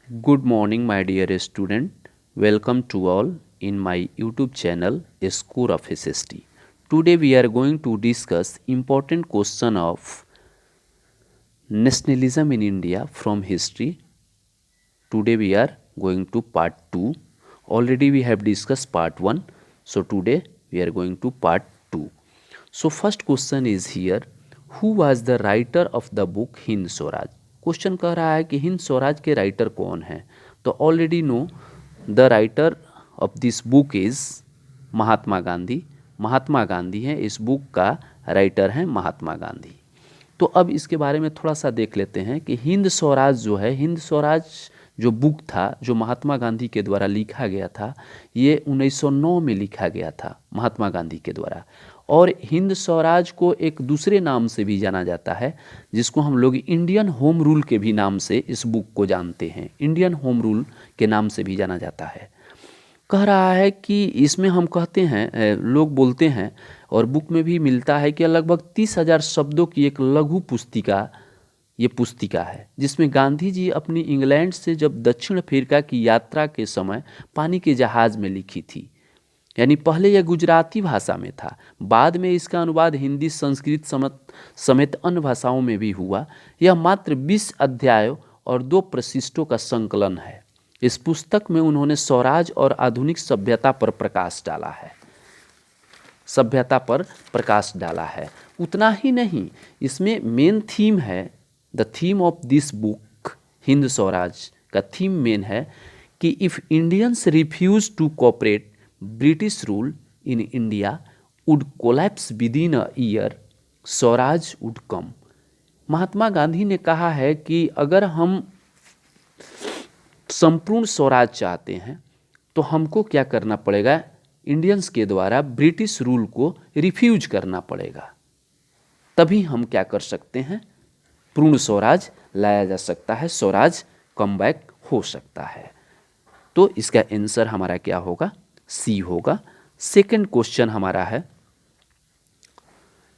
Good morning, my dear student. Welcome to all in my YouTube channel, Score of SST. Today we are going to discuss important question of nationalism in India from history. Today we are going to part 2. Already we have discussed part 1. So today we are going to part 2. So first question is here, who was the writer of the book Hind Swaraj? Question कह रहा है कि हिंद स्वराज के writer कौन है? तो already know the writer of this book is Mahatma Gandhi. Mahatma Gandhi हैं, इस बुक का राइटर हैं महात्मा गांधी. तो अब इसके बारे में थोड़ा सा देख लेते हैं कि हिंद स्वराज जो है, हिंद स्वराज जो बुक था जो महात्मा गांधी के द्वारा लिखा गया था, ये 1909 में लिखा गया था महात्मा गांधी के द्वारा. और हिंद स्वराज को एक दूसरे नाम से भी जाना जाता है, जिसको हम लोग इंडियन होम रूल के भी नाम से इस बुक को जानते हैं. इंडियन होम रूल के नाम से भी जाना जाता है. कह रहा है कि इसमें हम कहते हैं, लोग बोलते हैं और बुक में भी मिलता है कि लगभग 30,000 शब्दों की एक लघु पुस्तिका ये पुस्तिका है, जिसमें गांधी जी अपनी इंग्लैंड से जब दक्षिण अफ्रीका की यात्रा के समय पानी के जहाज़ में लिखी थी. यानी पहले यह गुजराती भाषा में था, बाद में इसका अनुवाद हिंदी, संस्कृत समेत अन्य भाषाओं में भी हुआ. यह मात्र 20 अध्यायों और 2 प्रशिष्टों का संकलन है. इस पुस्तक में उन्होंने स्वराज और आधुनिक सभ्यता पर प्रकाश डाला है. सभ्यता पर प्रकाश डाला है. उतना ही नहीं, इसमें मेन थीम है, the theme of this book Hind Swaraj का थीम मेन है कि if Indians refuse to cooperate British rule in India would collapse within a year, Swaraj would come. Mahatma Gandhi ने कहा है कि अगर हम संपूर्ण स्वराज चाहते हैं तो हमको क्या करना पड़ेगा, इंडियंस के द्वारा ब्रिटिश रूल को रिफ्यूज करना पड़ेगा. तभी हम क्या कर सकते हैं, पूर्ण स्वराज लाया जा सकता है, स्वराज कम बैक हो सकता है. तो इसका आंसर हमारा क्या होगा, सी होगा. सेकंड क्वेश्चन हमारा है,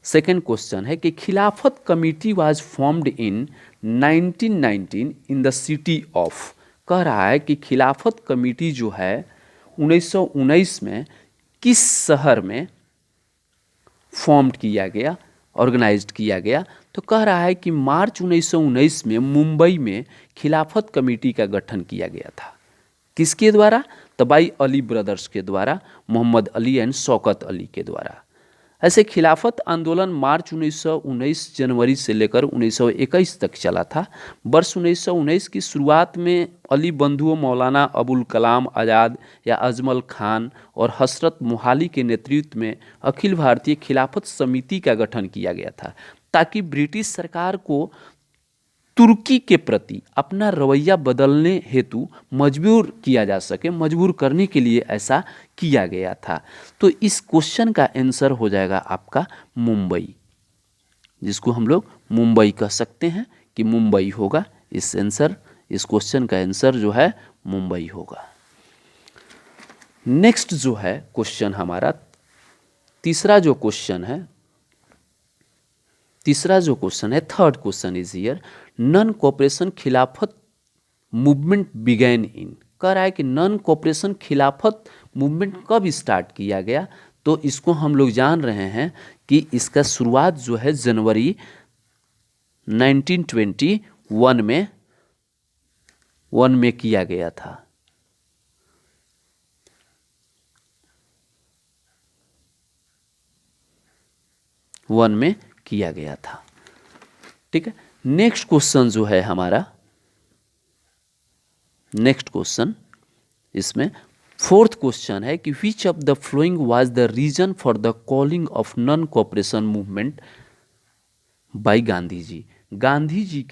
सेकंड क्वेश्चन है कि खिलाफत committee was formed in 1919 in the city of. कह रहा है कि खिलाफत कमेटी जो है 1919 में किस शहर में फॉर्म्ड किया गया, ऑर्गेनाइज्ड किया गया. तो कह रहा है कि मार्च 1919 में मुंबई में खिलाफत कमेटी का गठन किया गया था. किसके द्वारा, तबाई अली ब्रदर्स के द्वारा, मोहम्मद अली एंड शौकत अली के द्वारा. ऐसे खिलाफत आंदोलन मार्च 1919 जनवरी से लेकर 1921 तक चला था. वर्ष 1919 की शुरुआत में अली बंधुओं मौलाना अबुल कलाम आज़ाद या अजमल खान और हसरत मोहाली के नेतृत्व में अखिल भारतीय खिलाफत समिति का गठन किया गया था, ताकि ब्रिटिश सरकार को तुर्की के प्रति अपना रवैया बदलने हेतु मजबूर किया जा सके. मजबूर करने के लिए ऐसा किया गया था. तो इस क्वेश्चन का आंसर हो जाएगा आपका मुंबई, जिसको हम लोग मुंबई कह सकते हैं कि मुंबई होगा. इस आंसर, इस क्वेश्चन का आंसर जो है मुंबई होगा. नेक्स्ट जो है क्वेश्चन हमारा, तीसरा जो क्वेश्चन है, third question is here, non cooperation खिलाफत मूवमेंट बिगैन इन. कह रहा है कि नॉन कोऑपरेशन खिलाफत मूवमेंट कब स्टार्ट किया गया. तो इसको हम लोग जान रहे हैं कि इसका शुरुआत जो है जनवरी 1921 में किया गया था. वन में किया गया था. ठीक है. नेक्स्ट क्वेश्चन जो है हमारा, नेक्स्ट क्वेश्चन, इसमें फोर्थ क्वेश्चन है कि which of the following was the reason for the calling of non cooperation movement by Gandhi ji. Gandhi ji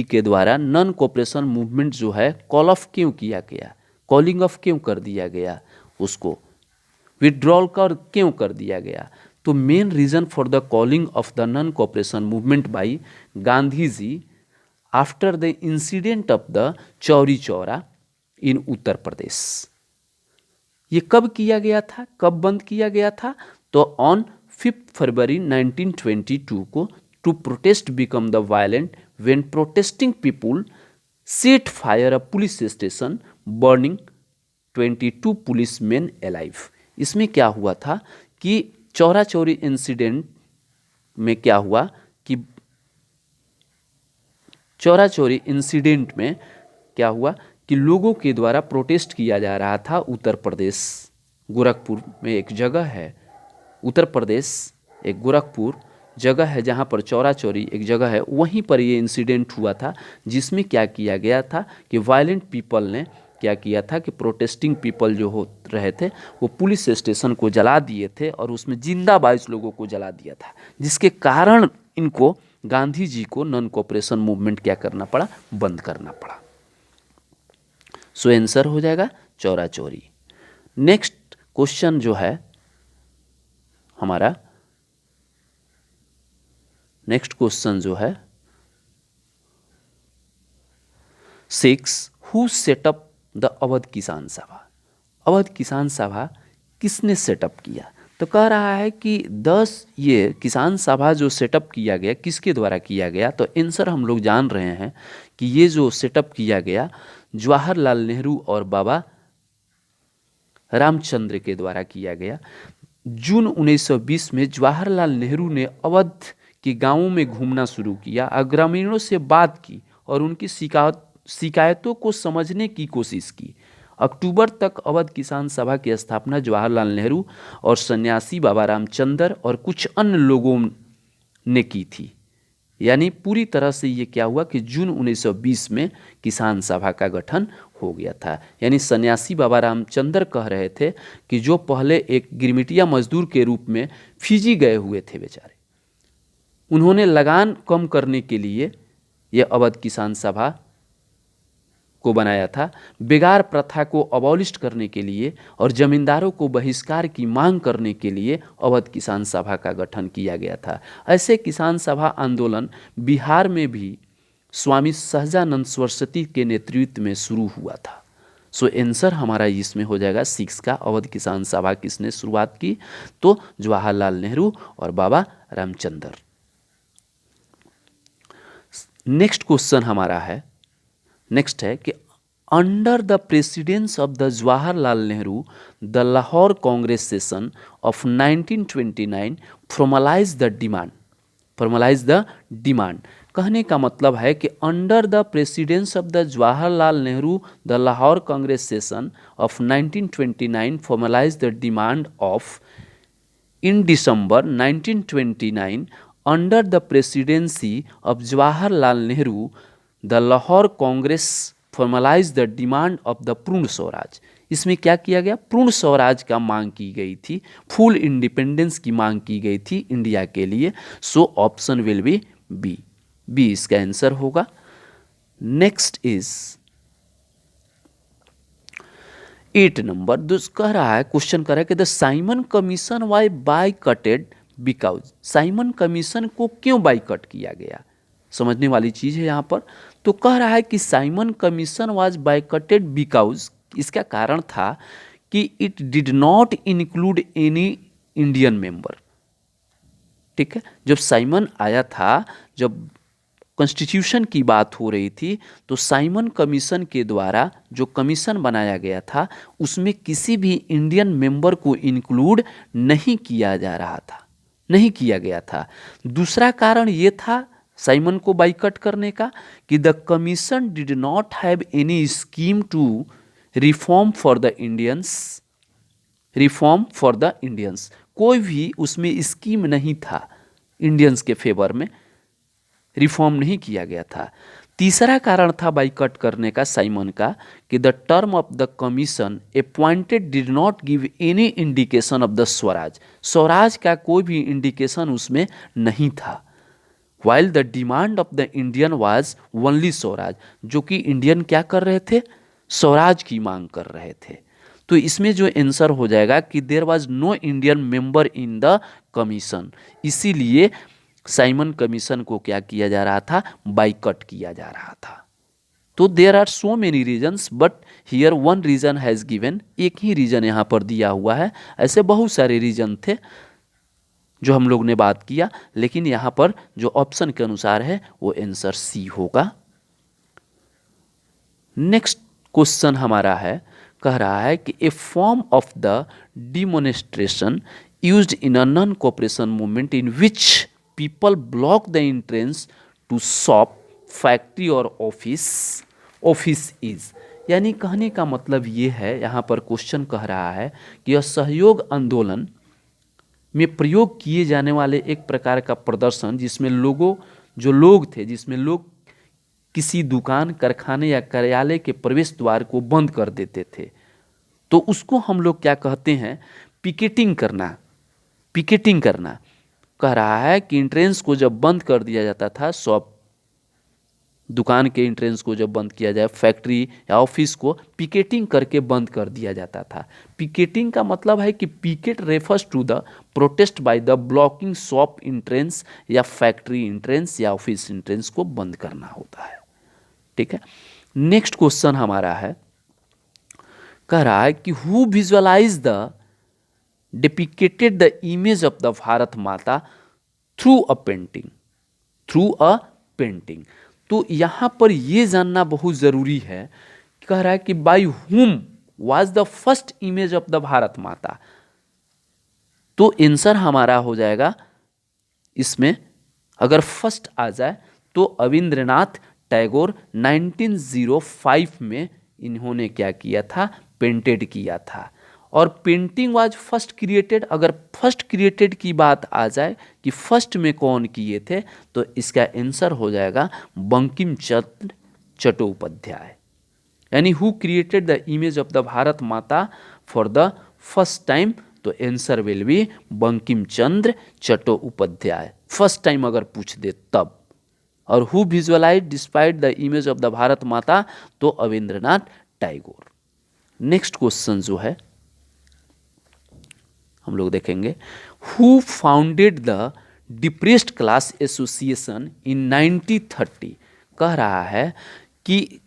के द्वारा नॉन कोऑपरेशन मूवमेंट जो है कॉल ऑफ क्यों किया गया, कॉलिंग ऑफ क्यों कर दिया गया, उसको विड्रॉल क्यों कर दिया गया. तो main reason for the calling of the non cooperation movement by Gandhi ji after the incident of the Chauri Chaura in Uttar Pradesh. ये कब किया गया था, कब बंद किया गया था. तो ऑन 5 फरवरी 1922 को, to protest become the violent when protesting people set fire a police station burning 22 police man alive. इसमें क्या हुआ था कि चौरा चौरी इंसिडेंट में क्या हुआ कि चौरा चौरी इंसिडेंट में क्या हुआ कि लोगों के द्वारा प्रोटेस्ट किया जा रहा था। उत्तर प्रदेश गोरखपुर में एक जगह है, उत्तर प्रदेश एक गोरखपुर जगह है जहाँ पर चौरा चौरी एक जगह है, वहीं पर ये इंसिडेंट हुआ था, जिसमें क्या किया गया था कि वायलेंट पीपल ने क्या किया था कि प्रोटेस्टिंग पीपल जो हो रहे थे वो पुलिस स्टेशन को जला दिए थे और उसमें जिंदा 22 लोगों को जला दिया था, जिसके कारण इनको गांधी जी को नॉन कोऑपरेशन मूवमेंट क्या करना पड़ा, बंद करना पड़ा। सो आंसर हो जाएगा चौरा चौरी। नेक्स्ट क्वेश्चन जो है हमारा, नेक्स्ट क्वेश्चन जो है 6, हु सेटअप द अवध किसान सभा। अवध किसान सभा किसने सेटअप किया? तो कह रहा है कि 10 ये किसान सभा जो सेटअप किया गया किसके द्वारा किया गया, तो आंसर हम लोग जान रहे हैं कि ये जो सेटअप किया गया जवाहरलाल नेहरू और बाबा रामचंद्र के द्वारा किया गया। जून 1920 में जवाहरलाल नेहरू ने अवध के गांवों में घूमना शुरू किया, ग्रामीणों से बात की और उनकी शिकायतों को समझने की कोशिश की। अक्टूबर तक अवध किसान सभा की स्थापना जवाहरलाल नेहरू और सन्यासी बाबा रामचंद्र और कुछ अन्य लोगों ने की थी। यानी पूरी तरह से ये क्या हुआ कि जून 1920 में किसान सभा का गठन हो गया था। यानी सन्यासी बाबा रामचंद्र कह रहे थे कि जो पहले एक गिरमिटिया मजदूर के रूप में फिजी गए हुए थे बेचारे, उन्होंने लगान कम करने के लिए यह अवध किसान सभा को बनाया था, बेगार प्रथा को अबॉलिश करने के लिए और जमींदारों को बहिष्कार की मांग करने के लिए अवध किसान सभा का गठन किया गया था। ऐसे किसान सभा आंदोलन बिहार में भी स्वामी सहजानंद सरस्वती के नेतृत्व में शुरू हुआ था। सो आंसर हमारा इसमें हो जाएगा 6 का, अवध किसान सभा किसने शुरुआत की, तो जवाहरलाल नेहरू और बाबा रामचंद्र। नेक्स्ट क्वेश्चन हमारा है, नेक्स्ट है कि under the presidency of the Jawaharlal Nehru the Lahore Congress session of 1929 formalise the demand. Formalise the demand कहने का मतलब है कि under the presidency of the Jawaharlal Nehru the Lahore Congress session of 1929 formalise the demand of in December 1929 under the presidency of Jawaharlal Nehru the Lahore Congress formalized the demand of the पूर्ण स्वराज। इसमें क्या किया गया, पूर्ण स्वराज का मांग की गई थी, फुल इंडिपेंडेंस की मांग की गई थी इंडिया के लिए। So option will be B, B इसका आंसर होगा। नेक्स्ट इज 8 नंबर, कह रहा है, क्वेश्चन कह रहा है कि the Simon Commission why boycotted because. Simon commission को क्यों बाईकट किया गया, समझने वाली चीज है यहाँ पर। तो कह रहा है कि साइमन कमीशन वाज बाईकटेड बिकॉज, इसका कारण था कि it did not include any Indian member. ठीक है, जब साइमन आया था, जब कॉन्स्टिट्यूशन की बात हो रही थी, तो साइमन कमीशन के द्वारा जो कमीशन बनाया गया था उसमें किसी भी इंडियन मेंबर को इंक्लूड नहीं किया जा रहा था, नहीं किया गया था। दूसरा कारण ये था साइमन को बाइकट करने का कि the commission did not have any scheme to reform for the Indians, reform for the Indians, कोई भी उसमें स्कीम नहीं था इंडियंस के फेवर में, रिफॉर्म नहीं किया गया था। तीसरा कारण था बाइकट करने का साइमन का कि the term of the commission appointed did not give any indication of the Swaraj, Swaraj का कोई भी इंडिकेशन उसमें नहीं था। While the demand of the Indian was only Swaraj, जो कि इंडियन क्या कर रहे थे, स्वराज की मांग कर रहे थे। तो इसमें जो आंसर हो जाएगा कि there was no Indian member in the commission, इसीलिए साइमन कमीशन को क्या किया जा रहा था, बाइकट किया जा रहा था। तो there are so many reasons but here one reason has given, एक ही रीजन यहाँ पर दिया हुआ है, ऐसे बहुत सारे रीजन थे जो हम लोग ने बात किया, लेकिन यहाँ पर जो ऑप्शन के अनुसार है वो आंसर सी होगा। नेक्स्ट क्वेश्चन हमारा है, कह रहा है कि a form of the demonstration used in a non cooperation movement in which people block the entrance to shop, factory और ऑफिस इज। यानी कहने का मतलब ये है, यहाँ पर क्वेश्चन कह रहा है कि यह सहयोग आंदोलन में प्रयोग किए जाने वाले एक प्रकार का प्रदर्शन जिसमें जिसमें लोग किसी दुकान, कारखाने या कार्यालय के प्रवेश द्वार को बंद कर देते थे, तो उसको हम लोग क्या कहते हैं, पिकेटिंग करना। पिकेटिंग करना कह रहा है कि एंट्रेंस को जब बंद कर दिया जाता था, शॉप, दुकान के एंट्रेंस को जब बंद किया जाए, फैक्ट्री या ऑफिस को पिकेटिंग करके बंद कर दिया जाता था। पिकेटिंग का मतलब है कि picket refers to the protest by the blocking shop entrance या फैक्ट्री एंट्रेंस या ऑफिस एंट्रेंस को बंद करना होता है। ठीक है। नेक्स्ट क्वेश्चन हमारा है, कह रहा है कि who visualize the depicted the image of the Bharat Mata through a painting. तो यहां पर यह जानना बहुत जरूरी है, कह रहा है कि by whom was the first image of the Bharat Mata. तो आंसर हमारा हो जाएगा इसमें, अगर फर्स्ट आ जाए तो अविंद्रनाथ टैगोर 1905 में इन्होंने क्या किया था, पेंटेड किया था। और पेंटिंग वाज फर्स्ट क्रिएटेड, अगर फर्स्ट क्रिएटेड की बात आ जाए कि फर्स्ट में कौन किए थे, तो इसका आंसर हो जाएगा बंकिम चंद्र चट्टोपाध्याय। यानी who created the image of the Bharat Mata for the first time, तो answer will be Bankim Chandra Chattopadhyay, first time अगर पूछ दे तब। और who visualize despite the image of the Bharat Mata, तो अविंद्रनाथ टैगोर। नेक्स्ट क्वेश्चन जो है हम लोग देखेंगे, who founded the depressed class association in 1930। कह रहा है कि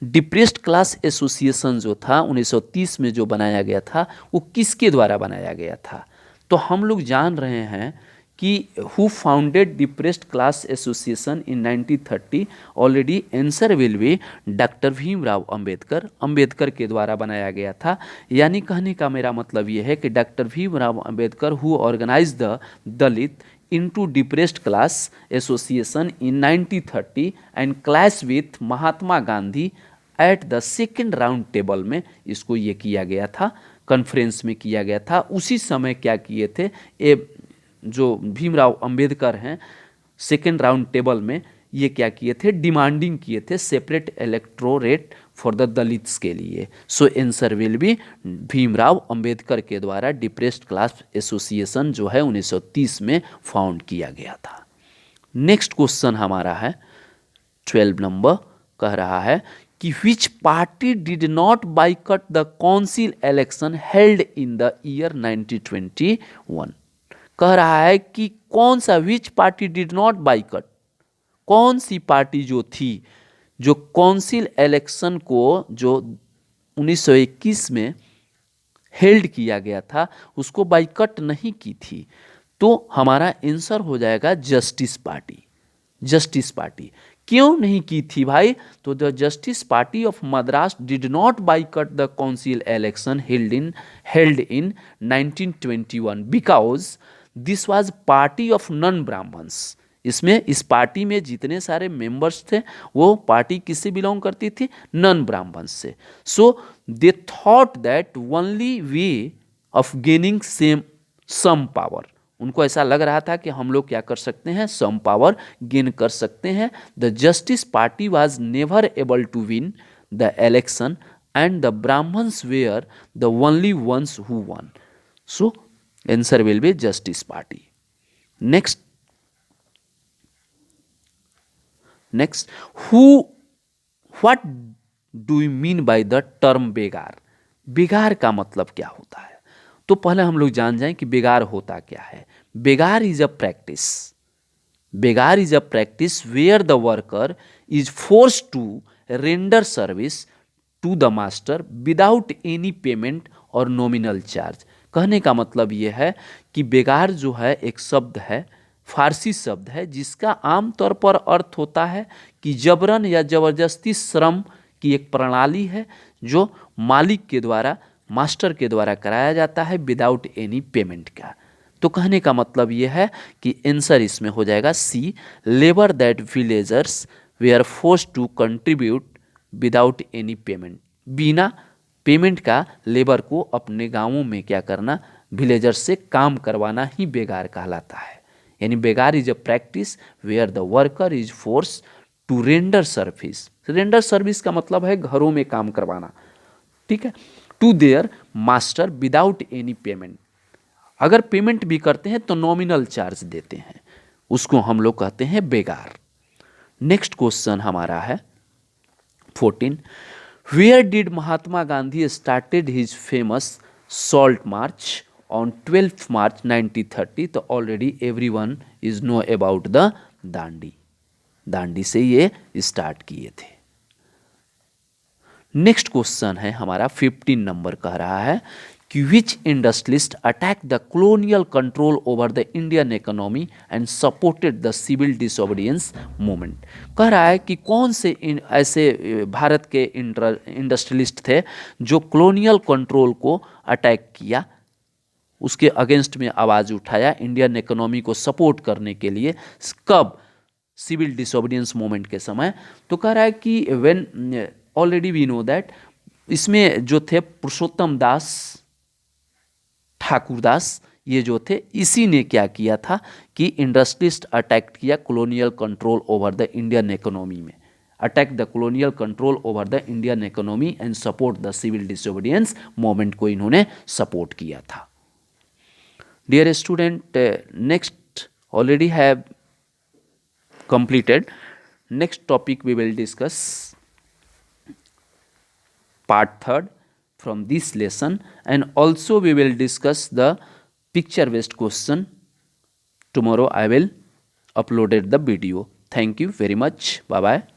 डिप्रेस्ड क्लास एसोसिएशन जो था 1930 में जो बनाया गया था, वो किसके द्वारा बनाया गया था। तो हम लोग जान रहे हैं कि who founded depressed class association in 1930, already answer will B doctor Bhimrao Ambedkar के द्वारा बनाया गया था। यानी कहने का मेरा मतलब ये है कि doctor Bhimrao Ambedkar who organize the Dalit into depressed class association in 1930 and clash with Mahatma Gandhi at the second round table में इसको ये किया गया था, कॉन्फ्रेंस में किया गया था। उसी समय क्या किए थे, ये जो भीमराव अंबेडकर हैं, सेकेंड राउंड टेबल में ये क्या किए थे, डिमांडिंग किए थे separate electorate for the Dalits के लिए। सो answer will B Bhimrao Ambedkar के द्वारा डिप्रेस्ड क्लास एसोसिएशन जो है 1930 में फाउंड किया गया था। नेक्स्ट क्वेश्चन हमारा है 12 नंबर, कह रहा है कि which party did not boycott the council election held in the year 1921। कह रहा है कि कौन सा, which party did not boycott, कौन सी पार्टी जो थी जो काउंसिल इलेक्शन को जो 1921 में हेल्ड किया गया था उसको बाइकट नहीं की थी। तो हमारा आंसर हो जाएगा जस्टिस पार्टी। जस्टिस पार्टी क्यों नहीं की थी भाई, तो the Justice Party of Madras did not boycott the council election held in 1921 because this was party of non Brahmins. इसमें इस पार्टी में जितने सारे मेंबर्स थे वो पार्टी किससे बिलोंग करती थी, नॉन ब्राह्मण्स से। So they thought that only way of gaining some power, उनको ऐसा लग रहा था कि हम लोग क्या कर सकते हैं, सम पावर गेन कर सकते हैं। The Justice Party was never able to win the election and the Brahmins were the only ones who won. So answer will be Justice Party. Next what do you mean by the term begar. बेगार का मतलब क्या होता है, तो पहले हम लोग जान जाएं कि बेगार होता क्या है। Begar is a practice, begar is a practice where the worker is force to render service to the master without any payment और नॉमिनल चार्ज। कहने का मतलब ये है कि बेगार जो है एक शब्द है, फारसी शब्द है, जिसका आमतौर पर अर्थ होता है कि जबरन या जबरदस्ती श्रम की एक प्रणाली है जो मालिक के द्वारा, मास्टर के द्वारा कराया जाता है विदाउट एनी पेमेंट का। तो कहने का मतलब ये है कि आंसर इसमें हो जाएगा C, labour that villagers were force to contribute without any payment. बिना पेमेंट का लेबर को अपने गांवों में क्या करना, विलेजर्स से काम करवाना ही बेगार कहलाता है। यानी begar is a practice where the worker is force to render service. Render service का मतलब है घरों में काम करवाना, ठीक है, to their master without any payment. अगर पेमेंट भी करते हैं तो नॉमिनल चार्ज देते हैं, उसको हम लोग कहते हैं बेगार। नेक्स्ट क्वेश्चन हमारा है 14, where did Mahatma Gandhi started his famous salt march on 12 March 1930। तो already everyone is know about the Dandi, Dandi से ये स्टार्ट किए थे। नेक्स्ट क्वेश्चन है हमारा 15 नंबर, कह रहा है कि which industrialist attack the colonial control over the Indian economy and supported the civil disobedience movement. कह रहा है कि कौन से ऐसे भारत के इंडस्ट्रियलिस्ट थे जो कॉलोनियल कंट्रोल को अटैक किया, उसके अगेंस्ट में आवाज़ उठाया इंडियन इकोनॉमी को सपोर्ट करने के लिए। कब? सिविल डिसोबीडियंस मूवमेंट के समय। तो कह रहा है कि when already we know that, इसमें जो थे पुरुषोत्तम दास, ठाकुरदास, ये जो थे, इसी ने क्या किया था कि इंडस्ट्रियलिस्ट अटैक किया colonial control over the Indian economy में, attack the colonial control over the Indian economy and support the civil disobedience movement को इन्होंने सपोर्ट किया था। Dear student, next already have completed. Next topic we will discuss part 3rd from this lesson, and also we will discuss the picture based question. Tomorrow I will upload the video. Thank you very much. Bye bye.